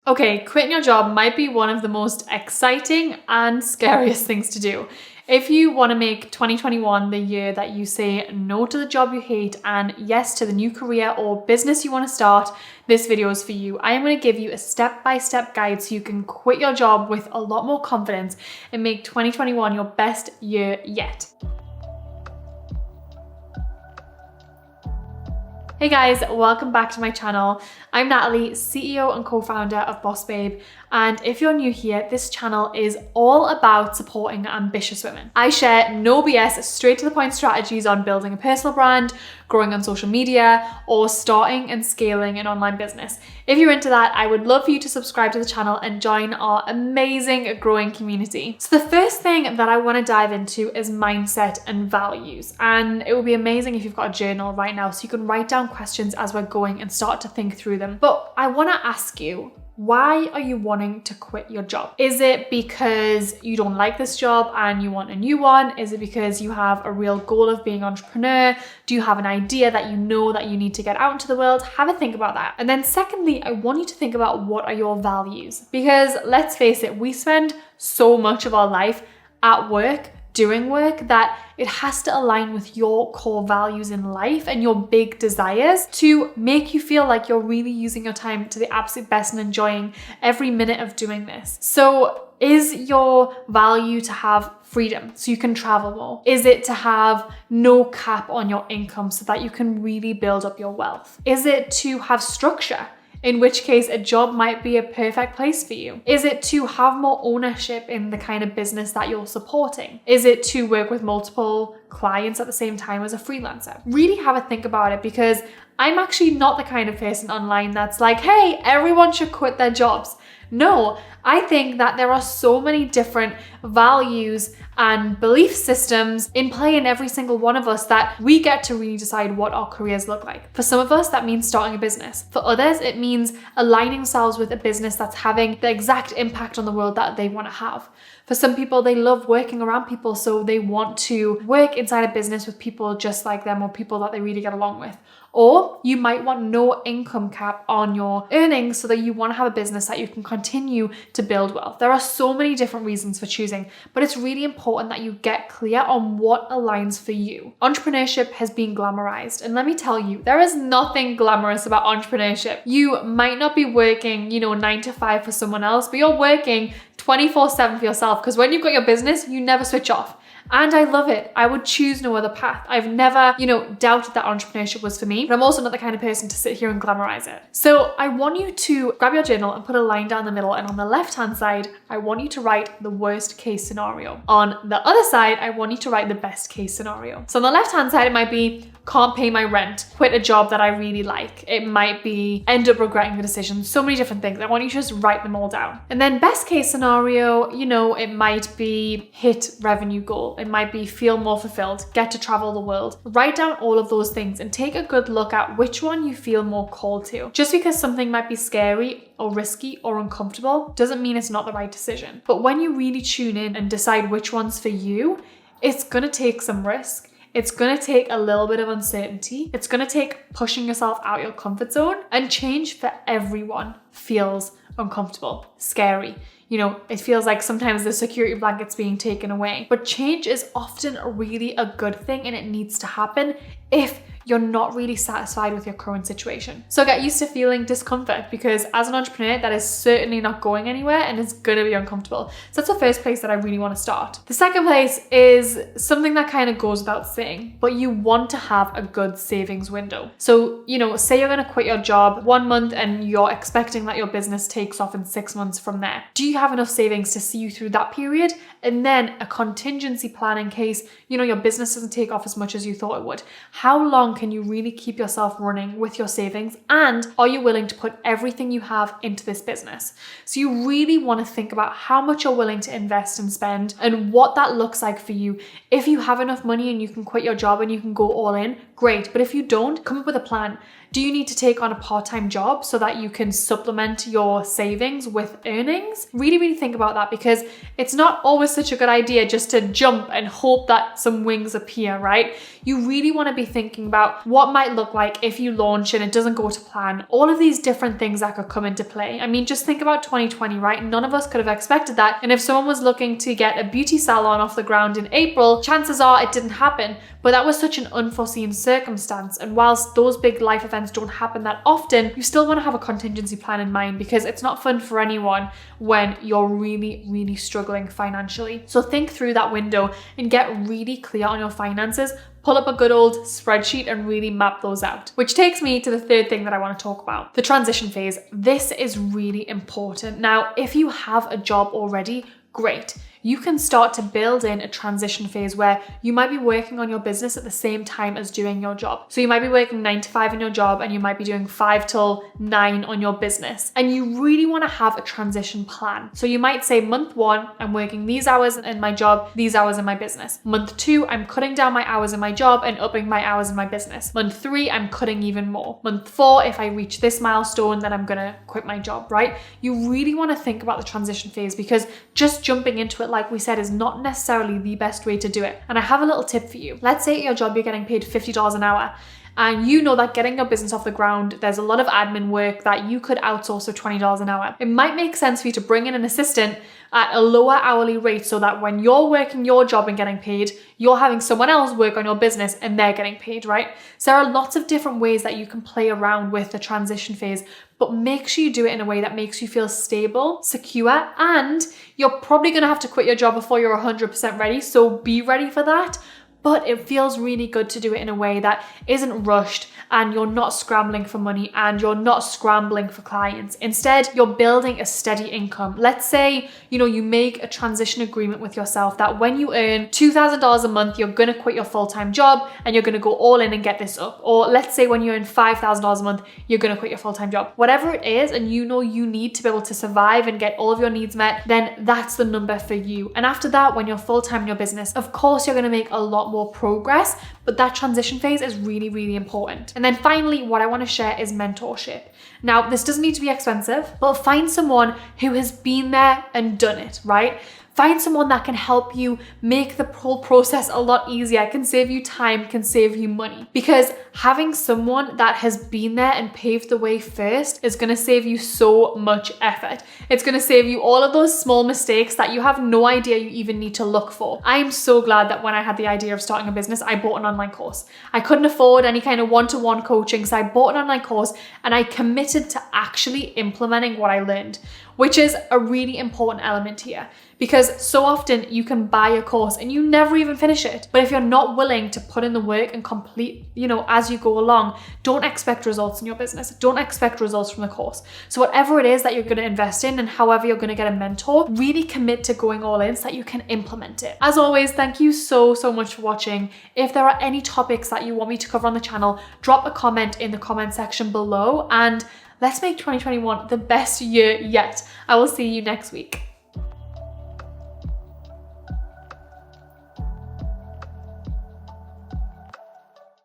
Okay, quitting your job might be one of the most exciting and scariest things to do. If you want to make 2021 the year that you say no to the job you hate and yes to the new career or business you want to start, this video is for you. I am going to give you a step-by-step guide so you can quit your job with a lot more confidence and make 2021 your best year yet. Hey guys, welcome back to my channel. I'm Natalie, CEO and co-founder of Boss Babe, and if you're new here, this channel is all about supporting ambitious women. I share no BS, straight to the point strategies on building a personal brand, growing on social media, or starting and scaling an online business. If you're into that, I would love for you to subscribe to the channel and join our amazing growing community. So the first thing that I want to dive into is mindset and values. And it would be amazing if you've got a journal right now so you can write down questions as we're going and start to think through them. But I want to ask you, why are you wanting to quit your job? Is it because you don't like this job and you want a new one? Is it because you have a real goal of being an entrepreneur? Do you have an idea that you know that you need to get out into the world? Have a think about that. And then secondly, I want you to think about what are your values? Because let's face it, we spend so much of our life at work, doing work, that it has to align with your core values in life and your big desires to make you feel like you're really using your time to the absolute best and enjoying every minute of doing this. So is your value to have freedom so you can travel more? Is it to have no cap on your income so that you can really build up your wealth? Is it to have structure? In which case a job might be a perfect place for you. Is it to have more ownership in the kind of business that you're supporting? Is it to work with multiple clients at the same time as a freelancer? Really have a think about it, because I'm actually not the kind of person online that's like, hey, everyone should quit their jobs. No, I think that there are so many different values and belief systems in play in every single one of us that we get to really decide what our careers look like. For some of us, that means starting a business. For others, it means aligning themselves with a business that's having the exact impact on the world that they want to have. For some people, they love working around people, so they want to work inside a business with people just like them or people that they really get along with. Or you might want no income cap on your earnings so that you want to have a business that you can continue to build wealth. There are so many different reasons for choosing, but it's really important that you get clear on what aligns for you. Entrepreneurship has been glamorized, and let me tell you, there is nothing glamorous about entrepreneurship. You might not be working, 9 to 5 for someone else, but you're working 24/7 for yourself, because when you've got your business, you never switch off. And I love it. I would choose no other path. I've never, doubted that entrepreneurship was for me, but I'm also not the kind of person to sit here and glamorize it. So I want you to grab your journal and put a line down the middle. And on the left-hand side, I want you to write the worst case scenario. On the other side, I want you to write the best case scenario. So on the left-hand side, it might be can't pay my rent, quit a job that I really like. It might be end up regretting the decision. So many different things. I want you to just write them all down. And then best case scenario, it might be hit revenue goal. It might be feel more fulfilled, get to travel the world. Write down all of those things and take a good look at which one you feel more called to. Just because something might be scary or risky or uncomfortable doesn't mean it's not the right decision. But when you really tune in and decide which one's for you, it's gonna take some risk. It's gonna take a little bit of uncertainty. It's gonna take pushing yourself out your comfort zone, and change for everyone feels uncomfortable, scary. It feels like sometimes the security blanket's being taken away. But change is often really a good thing, and it needs to happen if you're not really satisfied with your current situation. So get used to feeling discomfort, because as an entrepreneur, that is certainly not going anywhere and it's gonna be uncomfortable. So that's the first place that I really want to start. The second place is something that kind of goes without saying, but you want to have a good savings window. So, say you're gonna quit your job 1 month and you're expecting that your business takes off in 6 months from there. Do you have enough savings to see you through that period? And then a contingency plan in case, your business doesn't take off as much as you thought it would. How long can you really keep yourself running with your savings? And are you willing to put everything you have into this business? So you really want to think about how much you're willing to invest and spend and what that looks like for you. If you have enough money and you can quit your job and you can go all in, great. But if you don't, come up with a plan. Do you need to take on a part-time job so that you can supplement your savings with earnings? Really, really think about that, because it's not always such a good idea just to jump and hope that some wings appear, right? You really want to be thinking about what might look like if you launch and it doesn't go to plan. All of these different things that could come into play. I mean, just think about 2020, right? None of us could have expected that. And if someone was looking to get a beauty salon off the ground in April, chances are it didn't happen. But that was such an unforeseen circumstance. And whilst those big life events don't happen that often, you still want to have a contingency plan in mind, because it's not fun for anyone when you're really, really struggling financially. So think through that window and get really clear on your finances. Pull up a good old spreadsheet and really map those out. Which takes me to the third thing that I want to talk about, the transition phase. This is really important. Now, if you have a job already, great. You can start to build in a transition phase where you might be working on your business at the same time as doing your job. So you might be working 9 to 5 in your job, and you might be doing 5 till 9 on your business. And you really want to have a transition plan. So you might say, month 1, I'm working these hours in my job, these hours in my business. Month 2, I'm cutting down my hours in my job and upping my hours in my business. Month 3, I'm cutting even more. Month 4, if I reach this milestone, then I'm gonna quit my job, right? You really want to think about the transition phase, because just jumping into it, like we said, is not necessarily the best way to do it. And I have a little tip for you. Let's say at your job you're getting paid $50 an hour, and you know that getting your business off the ground, there's a lot of admin work that you could outsource for $20 an hour. It might make sense for you to bring in an assistant at a lower hourly rate, so that when you're working your job and getting paid, you're having someone else work on your business and they're getting paid, right? So there are lots of different ways that you can play around with the transition phase, but make sure you do it in a way that makes you feel stable, secure, and you're probably gonna have to quit your job before you're 100% ready, so be ready for that. But it feels really good to do it in a way that isn't rushed, and you're not scrambling for money and you're not scrambling for clients. Instead, you're building a steady income. Let's say, you make a transition agreement with yourself that when you earn $2,000 a month, you're gonna quit your full-time job and you're gonna go all in and get this up. Or let's say when you earn $5,000 a month, you're gonna quit your full-time job. Whatever it is, and you need to be able to survive and get all of your needs met, then that's the number for you. And after that, when you're full-time in your business, of course, you're gonna make a lot more progress, but that transition phase is really, really important. And then finally, what I want to share is mentorship. Now, this doesn't need to be expensive, but find someone who has been there and done it, right? Find someone that can help you make the whole process a lot easier, can save you time, can save you money. Because having someone that has been there and paved the way first is gonna save you so much effort. It's gonna save you all of those small mistakes that you have no idea you even need to look for. I am so glad that when I had the idea of starting a business, I bought an online course. I couldn't afford any kind of one-to-one coaching, so I bought an online course and I committed to actually implementing what I learned, which is a really important element here. Because so often you can buy a course and you never even finish it. But if you're not willing to put in the work and complete, as you go along, don't expect results in your business. Don't expect results from the course. So whatever it is that you're going to invest in and however you're going to get a mentor, really commit to going all in so that you can implement it. As always, thank you so much for watching. If there are any topics that you want me to cover on the channel, drop a comment in the comment section below, and let's make 2021 the best year yet. I will see you next week.